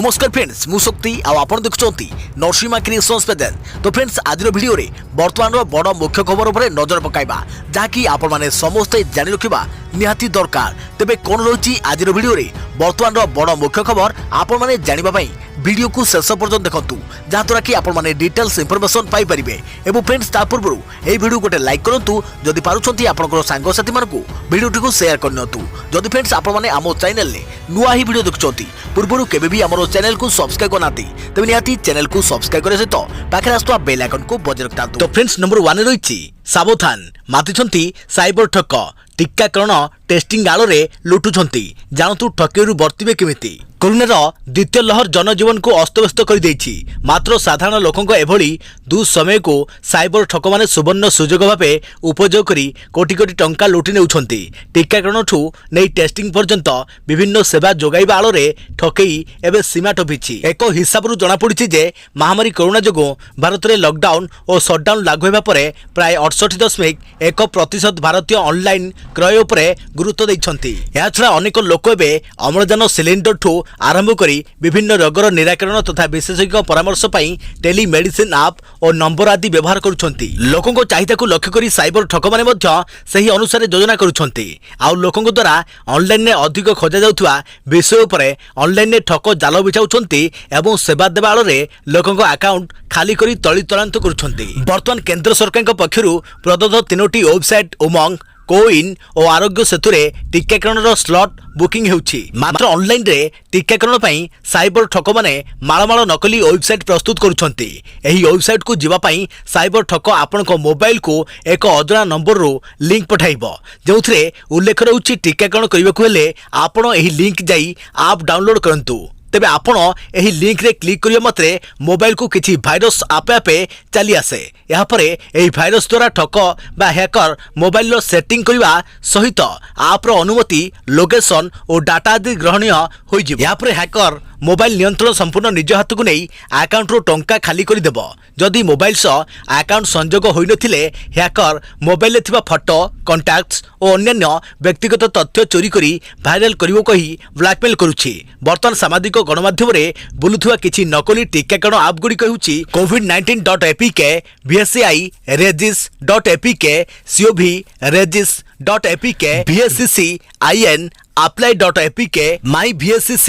नमस्कार फ्रेंड्स मु शक्ति आपण देखुंती नरसिंहा क्रिएशंस पेजेस। तो फ्रेंड्स आज वीडियो रे वर्तमान बड़ मुख्य खबर उपर नजर पकाइबा जहाँकि आपण माने समस्ते जानि रखिबा निहाती दरकार। तेबे कोन रही आज वीडियो रे वर्तमान बड़ मुख्य खबर आपण माने जानिबा पई वीडियो को शेष पर्यंत देखंतु जहाँद्वारा कि आपण माने डिटेल्स इंफॉर्मेशन पाई परिबे। एवं फ्रेंड्स ता पूर्व ए वीडियो गोटे लाइक करंतु जदि पारुछंती आपनकर सांग साथी मानकु वीडियो को शेयर करनतु। जदि फ्रेंड्स आपण माने आमो चैनल ले नुआ ही वीडियो देखुछंती पूर्व केबे भी हमरो चैनल को सब्सक्राइब करनाती तबे निहाती चैनल को सब्सक्राइब करे सहित पाखे आस्तुवा बेल आइकन को बजाय रखतांतु। तो फ्रेंड्स नंबर 1 रही सावधान मातिछंती साइबर ठक टीकाकरण टेस्टिंग आलोरे लुटुछंती जानतु ठकेरु बर्तिबे केमिति। कोरोनार द्वितीय लहर जनजीवन को अस्तव्यस्त कर देछि। मात्र साधारण लोकंक एभली दुसमय को साइबर ठक माने सुवर्ण सुजोग भाबे उपयोग करी कोटी कोटी टंका लुटि नेउछंती। टीकाकरण ठू नै टेस्टिंग पर्यंत विभिन्न सेवा जोगाइबा आलोरे ठकेई एबे सीमा टपिछि। एक हिसाबरु जणा पड़िछि जे महामारी कोरोना जोगो भारत रे लॉकडाउन और शटडाउन लागू हेबा परे प्राय 68.1% भारतीय ऑनलाइन क्रय उपरे गुरुत्व दैछंती। या छडा अनेक लोक एबे अम्लजान सिलिंडर ठू आरंभ करी विभिन्न रोगर निराकरण तथा विशेषज्ञ परामर्श पाई टेलीमेडिसिन आप और नंबर आदि व्यवहार करुछंती। लोकंक चाहिदा को लक्ष्य करी साइबर ठक माने मध्य सही अनुसार योजना करुछंती। आ लोकंक द्वारा ऑनलाइन ने अधिक खोजा जाउथुवा विषय उपरे ऑनलाइन ने ठक जाल बिछाउछंती एवं सेवा देबा आलोरे लोकंक अकाउंट खाली करी तळी तळांत करुछंती। वर्तमान केंद्र सरकारक पक्षरु प्रदत्त 3टी वेबसाइट उमंग कोइन और आरोग्य सेतुरे टीकाकरण स्लॉट बुकिंग हेउछि। मात्र ऑनलाइन रे टीकाकरण पई साइबर ठक माने माळमाळ नकली वेबसाइट प्रस्तुत करुछंती। एही वेबसाइट को जिबा पई साइबर ठक आपन को मोबाइल को एक अजଣା नंबर रो लिंक पठाइबो जेउथरे उल्लेख रहउछि टीकाकरण करिबाकु हेले आपन एही लिंक जाई आप डाउनलोड करंतु। तेबे आपण एही लिंक रे क्लिक करिया मात्रे मोबाइल को किछि भाइरस आपे आपे चली आसे। या परे एही भाइरस द्वारा ठक बा हैकर मोबाइल रो सेटिंग करिवा सहित आप रो अनुमति लोकेशन और डाटा आदि ग्रहणीय होई जिवो। या परे हैकर मोबाइल नियंत्रण संपूर्ण निज हाथ को नहीं अकाउंट रो टंका खाली कर देबो। जदि मोबाइल सह अकाउंट संजोग होई नथिले हैकर मोबाइल थिबा फोटो कांटैक्ट्स और अन्य व्यक्तिगत तथ्य चोरी करी वायरल करिवो कही ब्लैकमेल करूछि। वर्तमान सामाजिक गणमाध्यम रे बुलुथुवा किछि नकली टीकाकरण app Gudi कहूछि covid19.apk bsci regis.apk cov regis.apk bscc in apply.apk myvscc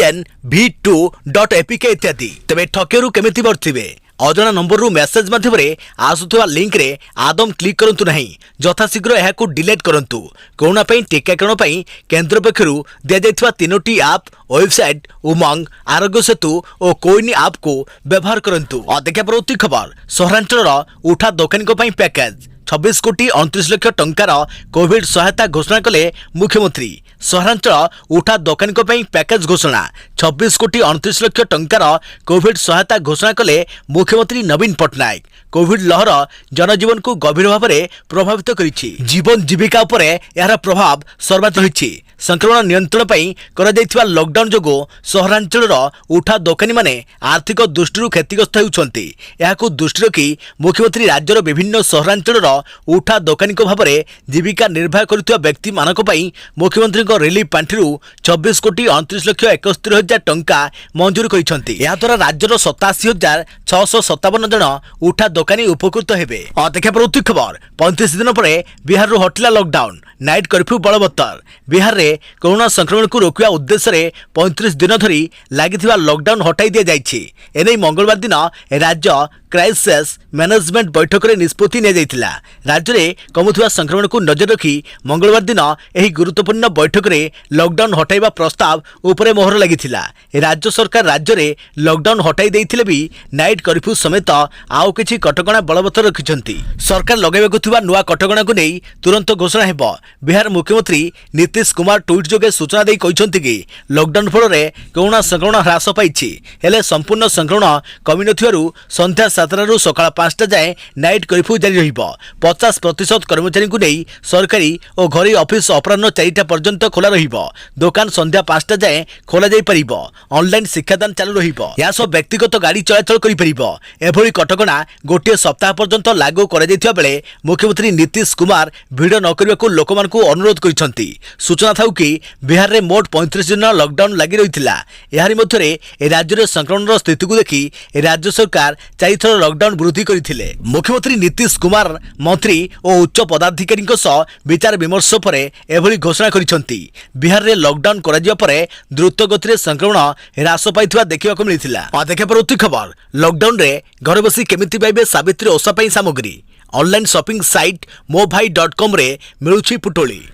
in v2.apk इत्यादि। तबे ठकेरु केमिति बर्थिबे अजଣା नंबर रु मेसेज माध्यम रे आसुथुवा लिंक रे आदम क्लिक करंतु नहीं। यथाशीघ्र एहाकु डिलीट करंतु। कोरोना पई टीकाकरण पई केंद्र पक्षरु दिया जायथुवा 3टी ऐप वेबसाइट उमंग आरोग्य सेतु और कोइन ऐप को व्यवहार करंतु। अधिक प्रवृत्ति खबर सहरांचल उठा दोकानी को पई पैकेज 26 कोटी 29 लाख टंकार कोविड सहायता घोषणा कले मुख्यमंत्री। सहरांचल उठा दोकानी को पई पैकेज घोषणा 26 कोटी 29 लाख टंकार कोविड सहायता घोषणा कले मुख्यमंत्री नवीन पटनायक। कोविड लहर जनजीवन को गंभीर भाव में प्रभावित करिछि। जीवन जीविका उपरे यार प्रभाव सर्वाधिक रहिछि। संक्रमण नियंत्रण पई करा जायथिबा लॉकडाउन जोगो सहरांचल उठा दोकानी माने आर्थिक दृष्टि क्षतिग्रस्त होउछंती। याकु दृष्टि रखी मुख्यमंत्री राज्यर विभिन्न सहरांचल उठा दोकानी को भाव में जीविका निर्वाह करुवा व्यक्ति मानक पई मुख्यमंत्री रिलीफ पांठि 26 कोटी 29 लाख 71 हजार टंका मंजूर करिसंती। या द्वारा राज्यर 87,657 जन उठा दोकानी उपकृत हेबे। अधिक प्रवृत्ति खबर 35 दिन पर बिहार रो हटिला लॉकडाउन नाइट कर्फ्यू बलवत्तर। बिहार रे कोरोना संक्रमण को रोकवा उद्देश्य रे 35 दिन धरी लागिथिबा लॉकडाउन हटाई दिया जायछि। एनै मंगलवार दिन राज्य क्राइसिस मैनेजमेंट बैठक में निष्पत्ति नि जायतिला। राज्य में कमुथुवा संक्रमण को नजर रखी मंगलवार दिन एही गुरुत्वपूर्ण बैठक में लॉकडाउन हटाइबा प्रस्ताव उपरे मोहर लागिथिला। राज्य सरकार राज्य में लॉकडाउन हटाई देइथिले भी नाइट कर्फ्यू समेत आउ किछि कटकणा बलवत्तर रखिछंती। सरकार लगाइबाकु थिबा नुआ कटकणा को नै तुरंत घोषणा हेबो। बिहार मुख्यमंत्री नीतीश कुमार ट्वीट जोगे सूचना दे कहिसंती कि लॉकडाउन फल कोरोना संक्रमण ह्रास पाइछि हेले संपूर्ण संक्रमण कमी नथिबारु संध्या 7 रु सकाळ 5टा जाए नाइट कर्फ्यू जारी रहिबो। 50% कर्मचारी को नहीं सरकारी और घरे ऑफिस अपराह्न 4टा पर्यंत खोला रहिबो। दुकान संध्या 5टा जाए खोला जाई परिबो। ऑनलाइन शिक्षादान चालू रहिबो। या सब व्यक्तिगत गाड़ी चलाचल करि परिबो। एभली कटकणा गोटे सप्ताह पर्यंत लागू करा जायथिबा बेले मुख्यमंत्री नीतीश कुमार भिड़ न करबाकू लोकमानकू अनुरोध करिसंती। सूचना था कथा कि बिहार में मोट 35 दिन लॉकडाउन लगी रही एहारी मध्य राज्य में संक्रमण स्थिति को देखि राज्य सरकार 4 थर लॉकडाउन वृद्धि करथिले। मुख्यमंत्री नीतीश कुमार मंत्री और उच्च पदाधिकारी विचार विमर्श पर एभली घोषणा करिसंती। बिहार में लॉकडाउन करा परे द्रुत गति संक्रमण ह्रास पाइथिबा देखिबाकु मिलिथिला। देखा परवर्ती खबर लॉकडाउन रे घर बसी केमिति पाइबे सावित्री ओषा पई सामग्री। ऑनलाइन शॉपिंग साइट mobai.com रे मिलुछि पुटोली।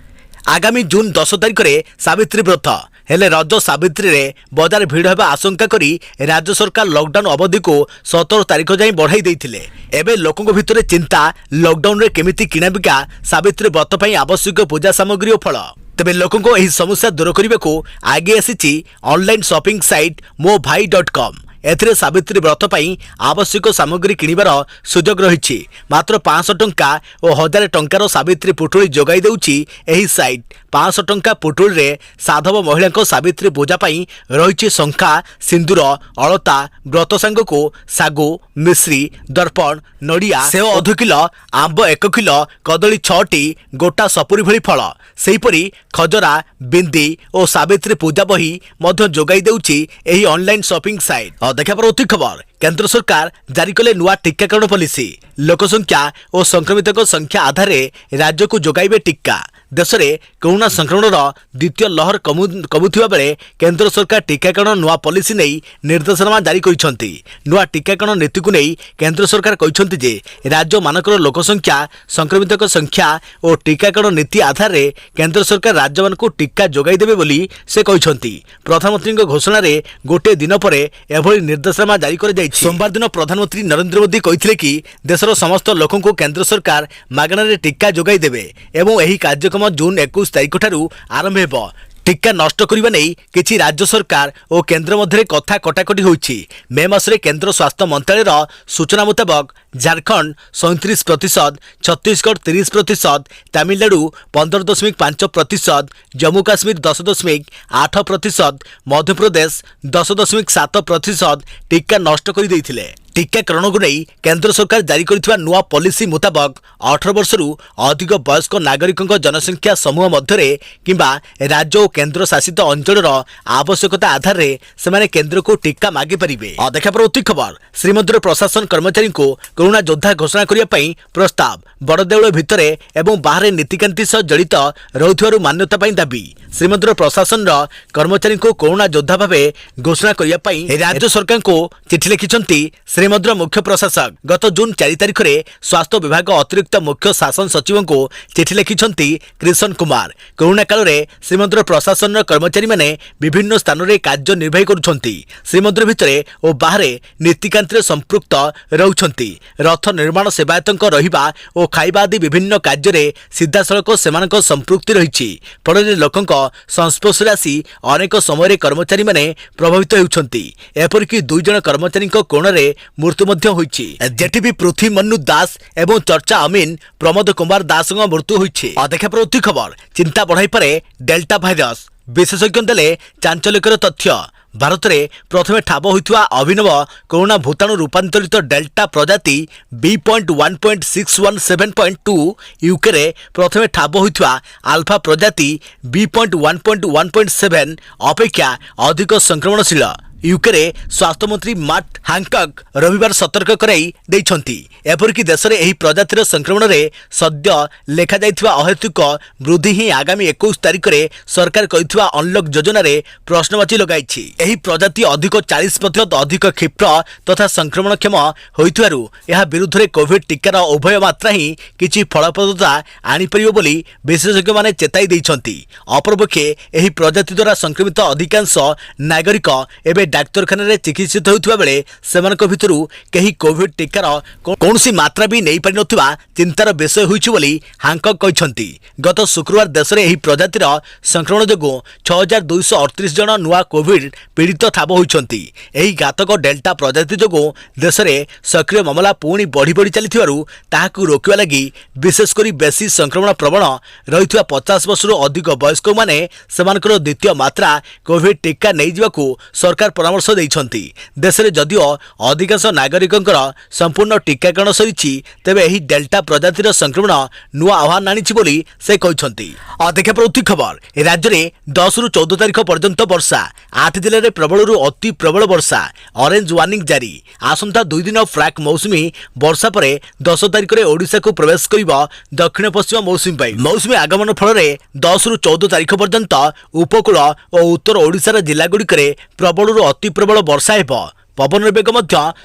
आगामी जून 10 तारिख रे सावित्री व्रत हेले रज सावित्री रे बजार भीड़ होगा आशंका करी राज्य सरकार लॉकडाउन अवधि को 17 तारिख जाए बढ़ाई देथिले। एबे लोकों भितर चिंता लॉकडाउन रे केमिति किणाबिका सावित्री व्रत पई आवश्यक पूजा सामग्री और फल। तेबे लोकों को एही समस्या दूर करने को आगे आसीची ऑनलाइन शॉपिंग साइट mobai.com। एथिरे सावित्री व्रत पई आवश्यक सामग्री किणिबार सुजोग रहिछि। मात्र 500 टंका और 1000 टंकार सावित्री पुटुली जोगाई देउछि एही साइट। 500 टंका पुटुली रे साधव महिला को सावित्री पूजा पई रहिछि शंखा सिंदूर अलता व्रत सांग को सागु मिश्री दर्पण नड़िया सेव अध किलो आंब 1 किलो कदली 6टी गोटा सपुरी भली फल सेहीपरि खजरा बिंदी और सावित्री पूजा बही मध्य जोगाई देउछि एही ऑनलाइन शॉपिंग साइट। देखा परवर्ती खबर केंद्र सरकार जारी कले नुआ टीकाकरण पॉलिसी। लोकसंख्या और संक्रमित संख्या आधार राज्य को जोगाइबे टीका। देश में कोरोना संक्रमण द्वितीय लहर कमुवा बेले केंद्र सरकार टीकाकरण नुआ पॉलिसी नहीं निर्देशनामा जारी करिसेंती। नुआ टीकाकरण नीति को नहीं केंद्र सरकार कहिसेंती जे राज्य मानकर लोकसंख्या संक्रमित संख्या और टीकाकरण नीति आधार रे केंद्र सरकार राज्य मान को टीका जोगाई देबे बोली से कहिसेंती। प्रधानमंत्री घोषणा रे गोटे दिन पर एभली निर्देशनामा जारी कर जायछि। सोमवार दिन प्रधानमंत्री नरेंद्र मोदी कहिथिले कि देशर समस्त लोकों को केंद्र सरकार मागना रे टीका जोगाई देबे एवं एही कार्यक्रम जून 21 तारिख ठारू आरंभ हेबो। टीका नष्ट करने नहीं किसी राज्य सरकार और केंद्र मध्य कथा कटाकटी होइछि। मे मासरे केंद्र स्वास्थ्य मंत्रालय सूचना मुताबक झारखंड 37%, छत्तीसगढ़ 30%, तमिलनाडु 15.5%, जम्मू काश्मीर 10.8%, मध्यप्रदेश 10.7% टीका नष्ट कर देइथिले। टीकाकरण को नहीं केंद्र सरकार जारी करिथिबा नुआ पॉलिसी मुताबक 18 वर्ष अधिक वयस्क नागरिकों जनसंख्या समूह मध्य किंबा राज्य और केंद्र शासित अंचल आवश्यकता आधार रे सेमाने केंद्र को टीका मागे परिबे। देखा परवर्ती खबर श्रीमंदिर प्रशासन कर्मचारी को कोरोना योद्धा घोषणा करिया पई प्रस्ताव। बड़देउल भितर एवं बाहर नीतिकांति सह जड़ित रहुथिबारु मान्यता पई दाबी। श्रीमंदिर प्रशासन कर्मचारी को कोरोना योद्धा भावे घोषणा करिया पई राज्य सरकार को चिठी लिखिसंती श्रीमंदिर मुख्य प्रशासक। गत जून 4 तारिख रे स्वास्थ्य विभाग अतिरिक्त मुख्य शासन सचिव को चिठी लिखिसंती कृष्ण कुमार। कोरोना काल रे श्रीमंदिर प्रशासन कर्मचारी माने विभिन्न स्थान रे कार्य निर्वाही करुछंती। श्रीमंदिर भितर और बाहर नीतिकांति रे संपृक्त रहउछंती। रथ निर्माण सेवायतक रहिबा और खाइबा आदि विभिन्न कार्य रे सीधासलख सेमानक संपृक्ति रहिछि। फଳରେ लोकंक संस्पर्श आसी अनेक समय कर्मचारी माने प्रभावित हेउछंती। एपरिक 2 जन कर्मचारी कोरोना रे मृत्यु मध्य होइछि। जेटीबी पृथ्वी मन्नु दास एवं चर्चा अमीन प्रमोद कुमार दास मृत्यु होइछि। देखा परवर्ती खबर चिंता बढ़ाई पारे डेल्टा भाइरस। विशेषज्ञ देले चांचल्यकर तथ्य। भारत में प्रथमे ठाब होइथुआ अभिनव कोरोना भूताणु रूपांतरित डेल्टा प्रजाति B.1.617.2 यूके रे प्रथमे ठाब होइथुआ अल्फा प्रजाति B.1.1.7 अपेक्षा अधिक संक्रमणशील। यूके रे स्वास्थ्य मंत्री मार्ट हैंकॉक रविवार सतर्क कराई देइछंती। एपरिक देश में यही प्रजातिर संक्रमण रे सद्य लेखा जाइथिबा अहेतुक वृद्धि ही आगामी 21 तारिख रे सरकार करिथिबा अनलॉक योजना रे प्रश्नवाची लगाइछि। एही प्रजाति अधिक 40% अधिक क्षिप्र तथा संक्रमणक्षम होइथिबारु एहा विरुद्ध रे कोविड टीकार उभय मात्रा ही किछि फलप्रदता आनी परिबो बोली विशेषज्ञ माने चेताई देइछंती। अपरपक्षे एही प्रजाति द्वारा संक्रमित अधिकांश नागरिक एबे डाक्तरखाना रे चिकित्सित होइथिबा बेले सेमानक भितरु केही कोविड टीकार कौनसी मात्रा भी नहीं पारि नथिबा चिंतार विषय होइछि बोली हांकॉक कहिसंती। गत शुक्रवार देश में यही प्रजातिर संक्रमण जोगु 6238 जन नुआ कोविड पीड़ित ठाब होइछंती। एही घातक डेल्टा प्रजाति जोगु देश में सक्रिय मामला पुणी बढ़ी बढ़ी चलिथिबारु ताहाकु रोकिबा लागि विशेष करी बेसी संक्रमण प्रवण रहिथिबा 50 वर्ष अधिक वयस्क माने सेमानकर द्वितीय मात्रा कोविड टीका नै जिबाकु सरकार परामर्श देइछन्ति। देश में जदिओ अधिकांश नागरिकंकर संपूर्ण टीकाकरण सरीछि तेबे एही डेल्टा प्रजातिर संक्रमण नुआ आह्वान आनिछि बोली से कहछन्ति। देखा पड़ुछि खबर राज्य में 10 रु 14 तारिख पर्यंत वर्षा 8 जिले में प्रबल रु अति प्रबल वर्षा ऑरेंज वार्निंग जारी। आसंता 2 दिन फ्राक मौसुमी वर्षा पर 10 तारिख में ओडिशा को प्रवेश करिबो दक्षिण पश्चिम मौसुमी पाई। मौसुमी आगमन फल 10 रु 14 तारिख पर्यंत उपकूल और उत्तर ओडिशार जिलागुड़िक प्रबल रु अति प्रबल वर्षा हेबो। पवन बेग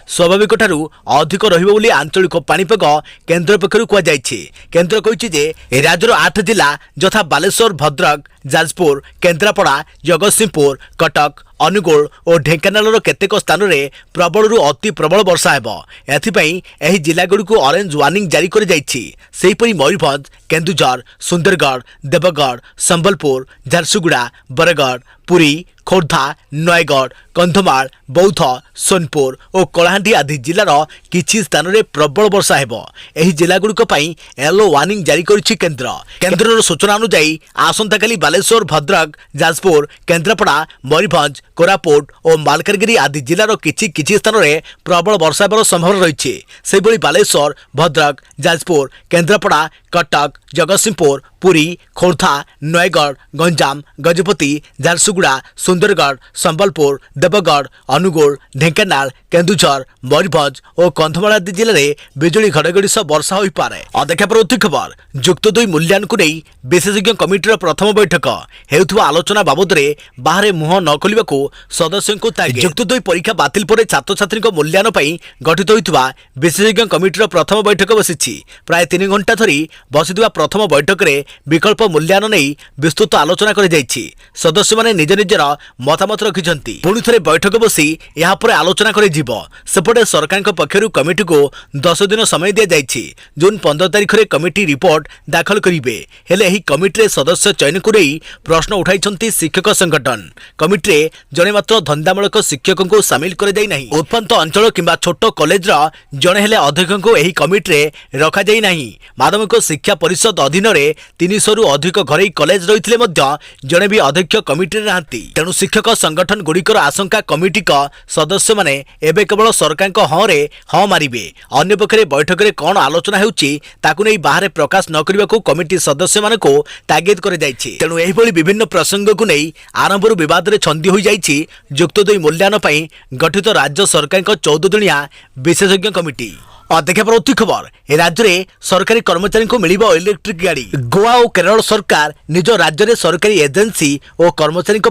स्वाभाविक ठारू अधिक रहिबो बोली आंचलिक पाणीपाग केन्द्र पक्षरु कुहाଯାଇଛି। केन्द्र कहिछि जे राज्यर 8 जिला यथा बालेश्वर, भद्रक, जाजपुर, केन्द्रापड़ा, जगतसिंहपुर, कटक, अनुगुल और ढेंकानाल केतेक स्थान में प्रबल रु अति प्रबल वर्षा हेबो। एथिपई एही जिलागुड़िक ऑरेंज वार्निंग जारी कर जाइछि। सेहिपरि मयूरभंज, केन्दुझर, सुंदरगढ़, देवगढ़, संबलपुर, झारसुगुड़ा, बरगढ़, पुरी, खोर्धा, नयगढ़, कंधमाल, बौद्ध, सोनपुर और कलाहांडी आदि जिलार किछि स्थान में प्रबल वर्षा हेबो। एही जिलागुड़िक पई येलो वार्निंग जारी करिछि केन्द्र। केन्द्रर सूचना अनुसार आसंता काली बालेश्वर, भद्रक, जाजपुर, केन्द्रापड़ा, मयूरभंज, कोरापुट और मालकानगिरी आदि जिलार किछि स्थान में प्रबल वर्षा हेबार संभावना रही। सेहिभଳି बालेश्वर, भद्रक, जाजपुर, केन्द्रापड़ा, कटक, जगतसिंहपुर, पुरी, खोर्धा, नयगढ़, गंजाम, गजपति, झारसुगुड़ा, सुंदरगढ़, संबलपुर, देवगढ़, अनुगुल, ढेंकानाल, केन्दुझर, मयूरभंज और कंधमाल आदि जिले में बिजुली घड़घड़ी सह वर्षा हो पारे। देखा पड़ुछि खबर जुक्त 2 मूल्यांकन को नहीं विशेषज्ञ कमिटीर प्रथम बैठक हेउथुवा आलोचना बाबद में बाहर मुह न खोलिबाकू सदस्यों को तागिद। जुक्त 2 परीक्षा बातिल पर छात्र छात्री मूल्यांकन पर गठित होइतुवा विशेषज्ञ कमिटीर प्रथम बैठक बसिछि। प्राय 3 घंटा धरी बसितुवा प्रथम बैठक में विकल्प मूल्यांकन नहीं विस्तृत आलोचना कर जाइछि। सदस्य माने निज निजर मतामत रखिछन्ति। पुणी थरे बैठक बसी यहाँ पर आलोचना कर जिवो। सेपटे सरकार पक्षरु कमिटी को 10 दिन समय दिया जाइछि। जून 15 तारिख में कमिटी रिपोर्ट दाखल करिवे। हेले एही कमिटी रे सदस्य चयन को नहीं प्रश्न उठाइछन्ति शिक्षक संगठन। कमिटी रे जणे मात्र धंदामूलक शिक्षक को सामिल कर जाई नाही। उत्पांत अंचल किंबा छोट कॉलेज रा जणे हेले अध्यक्ष को एही कमिटी रे रखा जाई नाही। माध्यमिक शिक्षा परिषद अधीन रे 300 रु अधिक घरे कॉलेज रहिथिले मध्य जणे भी अध्यक्ष कमिटी रे नांती। तेणु शिक्षक संगठन गुड़िकर आशंका कमिटी का सदस्य माने एबे केवल सरकार को हाँ रे हाँ मारिबे। अन्य पक्षरे बैठक में कौन आलोचना हेउची ताकु नै बाहर प्रकाश न करबाकू कमिटी सदस्य मानको तागिद कर जाइछि। तेणु एही भली विभिन्न प्रसंग को नै आरंभରୁ विवाद रे छंदी होई जाइछि। जुक्त 2 मूल्यांकन पई गठित राज्य सरकार को 14 दिनिया विशेषज्ञ कमिटी। देखा पड़ुछि खबर राज्य में सरकारी कर्मचारी को मिलिबो इलेक्ट्रिक गाड़ी। गोवा और केरल सरकार निज राज्य में सरकारी एजेंसी और कर्मचारी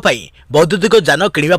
वैद्युतिक जान किणवा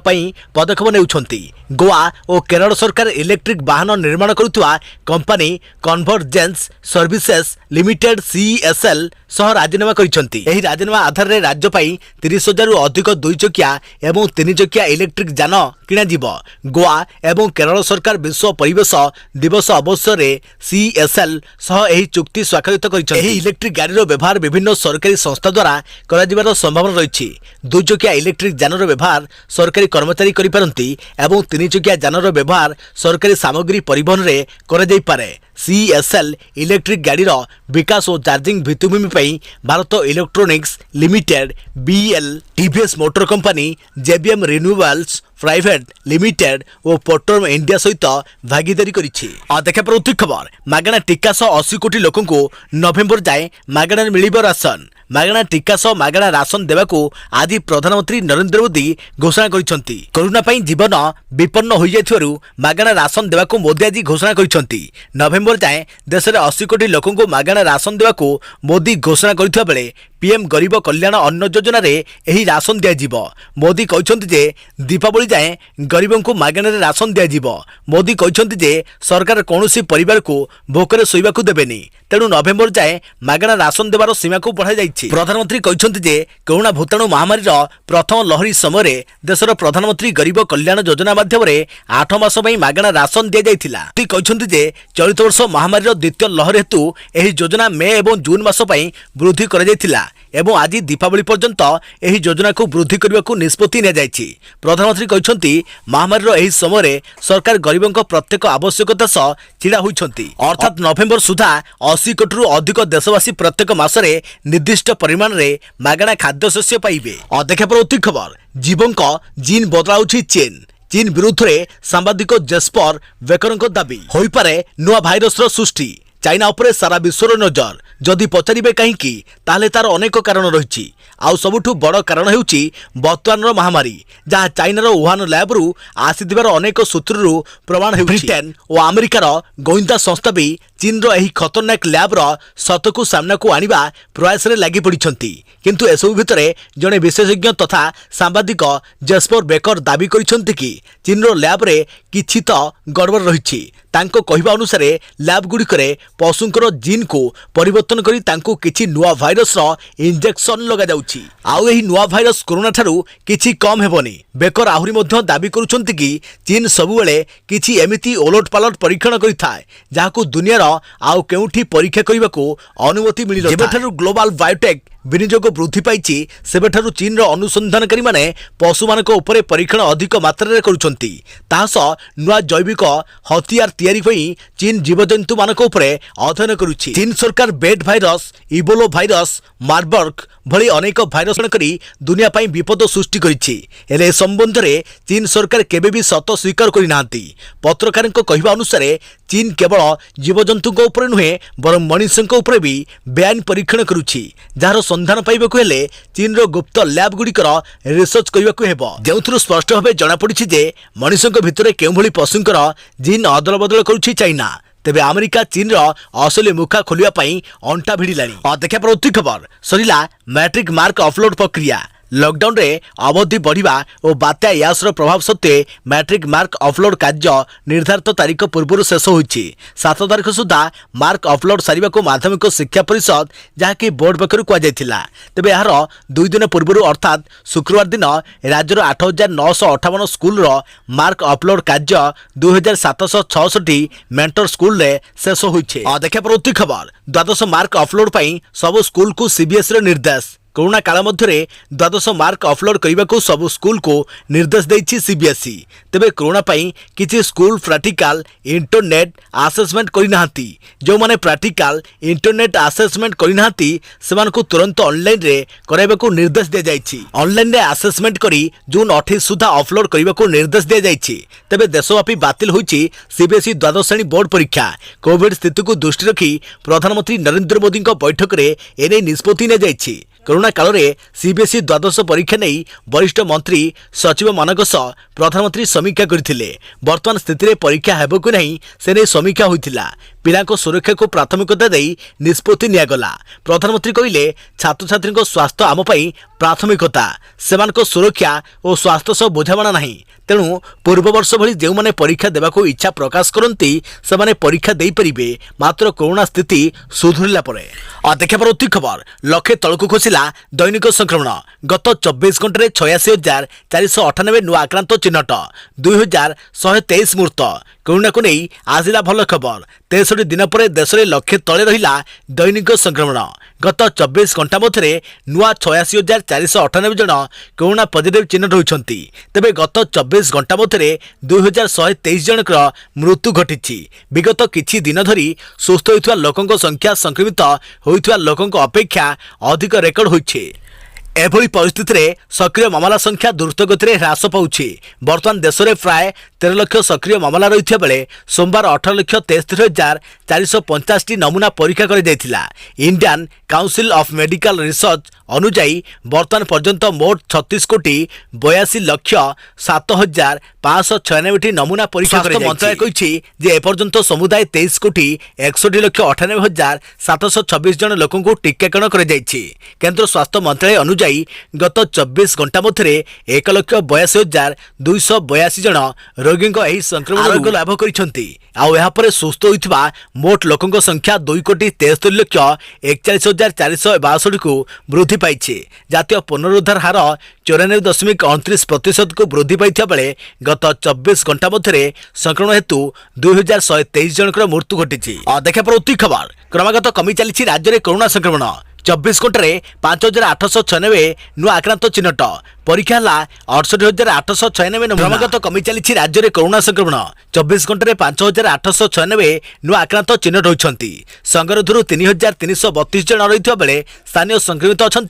पदक्षेप नेउछन्ति। गोवा और केरल सरकार इलेक्ट्रिक वाहन निर्माण करुवा company convergence services limited CESL सह राजीनामा करिसेंति। एही राजीनामा आधार रे राज्य पाई 30,000 रु अधिक 2 चकिया एवं 3 चकिया इलेक्ट्रिक जान किणा जिवो। गोवा एवं केरल सरकार विश्व परिवेश दिवस अवसर रे CESL सह एही चुक्ति स्वाक्षरित करिसेंति। एही इलेक्ट्रिक गाड़ीर व्यवहार विभिन्न सरकारी संस्था द्वारा करा जिबार संभावना रही। 2 चकिया इलेक्ट्रिक जानर व्यवहार सरकारी कर्मचारी करि पारंती एवं 3 चकिया जानर व्यवहार सरकारी सामग्री परिवहन रे करा जाई पारे। CESL इलेक्ट्रिक गाड़ीर विकास और चार्जिंग भित्तिभूमि पई Bharat electronics limited, BL, TVS motor company, JBM renewables private limited और पेट्रोल इंडिया सहित भागीदारी करिछि। देखा पड़ुछि खबर मागणा टीका सह 80 कोटी लोकन को नवेम्बर जाए मागणा मिलिबो राशन। मागणा टीका सह मागणा राशन देवाकू आज प्रधानमंत्री नरेंद्र मोदी घोषणा करिसेंति। कोरोना पई जीवन विपन्न होई जायथिबारु मागणा राशन देवाकू मोदी आज घोषणा करिसेंति। नवेम्बर जाए देश में 80 कोटी लोकन को मागणा राशन देवाकू मोदी घोषणा करिथिबा बेले PM गरीब कल्याण अन्न योजना रे एही राशन दिया जिवो। मोदी कहछन्ति जे दीपावली जाए गरीबों को मागणा रे राशन दिया जिवो। मोदी कहछन्ति जे सरकार कोनोसी परिवार को भोकरे सोइबाकू देबेनी। तेणु नवेम्बर जाए मागणा राशन देवार सीमा को बढ़ाई जाइछि। प्रधानमंत्री कहछन्ति जे कोरोना भूताणु महामारी प्रथम लहरी समय देशर प्रधानमंत्री गरीब कल्याण योजना माध्यम 8 मास मागणा राशन दिया जाइथिला। कहछन्ति जे चलित वर्ष महामारी द्वितीय लहर हेतु एही योजना मे एवं जून मास वृद्धि करा जाइथिला एवं आज दीपावली पर्यंत एही योजना को वृद्धि करने को निष्पत्ति निया जाइछि। प्रधानमंत्री कहछन्ति महामारी एही समय सरकार गरीबों प्रत्येक आवश्यकता सह छिड़ा होइछन्ति। अर्थात नवेम्बर सुधा 80 कोटी अधिक देशवासी प्रत्येक मासरे निर्दिष्ट परिमाण रे मागणा खाद्य शस्य पाइबे। देखा पड़ुछि खबर जीवों जीन बदलाउछि चीन। चीन विरुद्ध में सांबादिक जेस्पर वेकरଙ୍କ दाबी होई पारे नुआ भाइरस सृष्टि चाइना उपरे सारा विश्वर नजर जदि पचारे कहीं ताले तार अनेक कारण रही आउ सबुठु बड़ कारण हेउची वर्तमान महामारी जहाँ चाइनार वुहान लैब्रु आसीथिबार अनेक सूत्रु प्रमाण हेउची। ब्रिटेन और अमेरिकार गोइंदा संस्था भी चीन एही खतरनाक लैब्र सतकु सामना को आनिबा प्रयास रे लागि पड़िछंती किंतु एसबु भितरे जड़े विशेषज्ञ तथा सांबादिक जेस्पर बेकर दाबी करिछंती कि चीन लैब रे किछि तो गड़बड़ रही तांको कहिबा अनुसार लैब गुड़िकरे पशुंकर जीन को परिवर्तन करी तांको किछि नुआ भाइरस रो इंजेक्शन लगा जाउछि आउ एही नुआ भाइरस कोरोना ठारू किछि कम हेबनी। बेकर आहुरी मध्य दाबी करुछंती कि चीन सबुबेले किछि एमिति ओलट पालट परीक्षण करिथाय जाहाकू दुनियार आउ केउठी परीक्षा करिबाकू अनुमति मिलि न जेबेठारू ग्लोबल बायोटेक विनियोग वृद्धि पाइछि सेबेठारू चीन अनुसंधानकारी माने पशु मानक उपरे परीक्षण अधिक मात्रा रे करुछंती तास नुआ जैविक हथियार तैयारी पई चीन जीवजंतु मानक उपरे अध्ययन करुछि। चीन सरकार बेड भाइरस इबोलो भाइरस मार्बर्ग भली अनेक भाइरस करी दुनिया पाई विपद सृष्टि करिछि एले संबंध रे चीन सरकार केबे भी सत स्वीकार करि नांती। पत्रकारक कहिबा अनुसार चीन केवल जीवजंतुक उपरे नुहे बरं मनुष्यक उपरे भी बेआईन परीक्षण करुछि जार संधान पाइबाकू हेले चीन रो गुप्त लैब गुड़िकर रिसर्च करबाकू हेबो जेउथुरु स्पष्ट भाबे जणा पड़िछि जे मनुष्यक भितरे केउ भली पशुंकर जीन अदल बदल करुछि चाइना तेबे अमेरिका चीन रो असली मुखा खोलिया पई अंटा भिड़िलानी। देखा प्रति खबर सरिला मैट्रिक मार्क अपलोड प्रक्रिया लॉकडाउन रे अवधि बढ़िबा और बात्या यासर प्रभाव सत्वे मैट्रिक मार्क अपलोड कार्य निर्धारित तारीख पूर्व शेष होइछि 7 तारीख सुधा मार्क अपलोड सारिबा को माध्यमिक शिक्षा परिषद जहाँकि बोर्ड पक्षरु कुआ जायथिला तेबे यार 2 दिन पूर्व अर्थात शुक्रवार दिन राज्यर 8958 स्कूल रो मार्क अपलोड कार्य 2766 मेंटर स्कूल रे शेष होइछि। देखा प्रति खबर द्वादश मार्क अपलोड पई सब स्कूल को सीबीएसई रो निर्देश कोरोना काल मध्य द्वादश मार्क अपलोड करने को सब स्कूल को निर्देश देछि सीबीएसई तेबे कोरोना पई किछि स्कूल प्रैक्टिकल इंटरनेट असेसमेंट करिनाहांती जो माने प्रैक्टिकल इंटरनेट असेसमेंट करिनाहांती सेमान को तुरंत ऑनलाइन रे कराइबा को निर्देश दे जाइछि। ऑनलाइन रे असेसमेंट करी जून 28 सुधा अपलोड करने को निर्देश दे जाइछि तेबे देशव्यापी बातिल होइछि सीबीएसई द्वादश श्रेणी बोर्ड परीक्षा कोविड स्थिति को दृष्टि रखी प्रधानमंत्री नरेंद्र मोदी बैठक में एने निष्पत्ति ने जाइछि। कोरोना काल रे सीबीएसई द्वादश परीक्षा नहीं वरिष्ठ मंत्री सचिव मानक सह प्रधानमंत्री समीक्षा करथिले वर्तमान स्थिति रे परीक्षा हेबो कि नहीं से नै समीक्षा होइथिला पिला को सुरक्षा को प्राथमिकता देई निष्पत्ति नियागला। प्रधानमंत्री कहिले छात्र छात्री को स्वास्थ्य आम पई प्राथमिकता सेमान को सुरक्षा और स्वास्थ्य सह बुझामणा नहीं तेणु पूर्व वर्ष भली जो माने परीक्षा देवा को इच्छा प्रकाश करती से माने परीक्षा दे परिबे मात्र कोरोना स्थिति सुधुरिला परे। देखा प्रति खबर लक्षे तलकू खसिला दैनिक संक्रमण गत 24 घंटे 86,498 नुआ आक्रांत चिन्हट 2,123 मृत कोरोना को नहीं आसिला भल खबर 63 दिन पर देश में लक्षे तले रहिला दैनिक संक्रमण गत 24 घंटा मध्य नुआ 86,498 जन कोरोना पॉजिटिव चिन्हट होइछंती तेबे गत 24 घंटा मध्य 2,123 जनक मृत्यु घटी विगत किछि दिन धरी सुस्थ होइथुवा लोकंक संख्या संक्रमित होइथुवा लोकंक अपेक्षा अधिक रेकर्ड होइछे। एभली परिस्थिति रे सक्रिय मामला संख्या द्रुत गति ह्रास पाउछि वर्तमान देश में प्राय 13 लाख सक्रिय मामला रही बेले सोमवार 18,73,450 नमूना परीक्षा कर Indian Council of Medical Research अनुजाई वर्तमान पर्यंत मोट 36,32,7,596 नमूना परीक्षा मंत्रालय कहिछि जे एपर्यंत समुदाय 23,61,98,726 जन लोकों को टीकाकरण कर केंद्र स्वास्थ्य मंत्रालय अनुजाई गत 24 घंटा मध्य 1,82,282 जन रोगी संक्रमण आरोग्य लाभ करिसेंती सुस्थ होइथिबा मोट लोकों संख्या 2,73,41,462 को वृद्धि पाइछे। जातीय पुनरुद्धार हार 94.29% को वृद्धि पाइथिबा बेले गत 24 घंटा मध्य संक्रमण हेतु 2,123 जनकर मृत्यु घटी। देखा प्रति खबर क्रमागत कमी चली राज्य में कोरोना संक्रमण 24 घंटे 5,896 नुआ आक्रांत चिन्हट परीक्षा है 68,896 क्रमगत कमी चली राज्य में कोरोना संक्रमण 24 घंटे 5,896 नुआ आक्रांत चिन्हट होती। संगरोधर 3,332 जन रही बेले स्थानीय संक्रमित अच्छा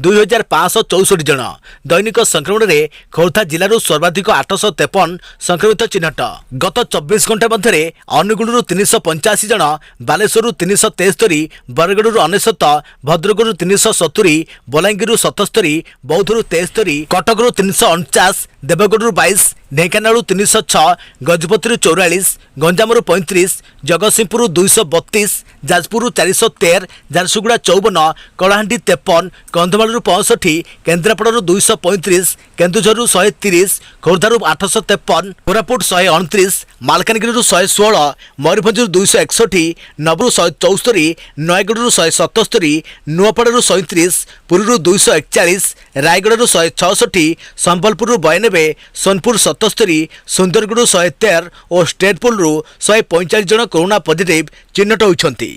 2,564 जन। दैनिक संक्रमण में खोर्धा जिलूर सर्वाधिक 853 संक्रमित चिन्हट। गत 24 घंटे मध्य अनुगुलू 385 जन, बालेश्वर 373, बरगढ़ 99, भद्रकू 370, बलांगीर 77, बौद्धरू 73, कटकू 349, देवगढ़ 22, ढेंकानाल 306, गजपति 44, गंजाम 35, जगतसिंहपुर 232, जाजपुर 413, झारसुगुड़ा 54, कलाहांडी 53, कंधमाल 65, केन्द्रापड़ा 235, केन्दुझर 130, खोर्धारू 853, कोरापुट 129, मालकानगिरी 116, मयूरभंज 261, नबरू 174, नयगढ़ 177, नुआपड़ू 137, पुरी 241, रायगढ़ 166, संबलपुर 92, सोनपुर 77, सुंदरगढ़ 113 और स्टेटपुल 145 जन कोरोना पॉजिटिव चिन्हट होती।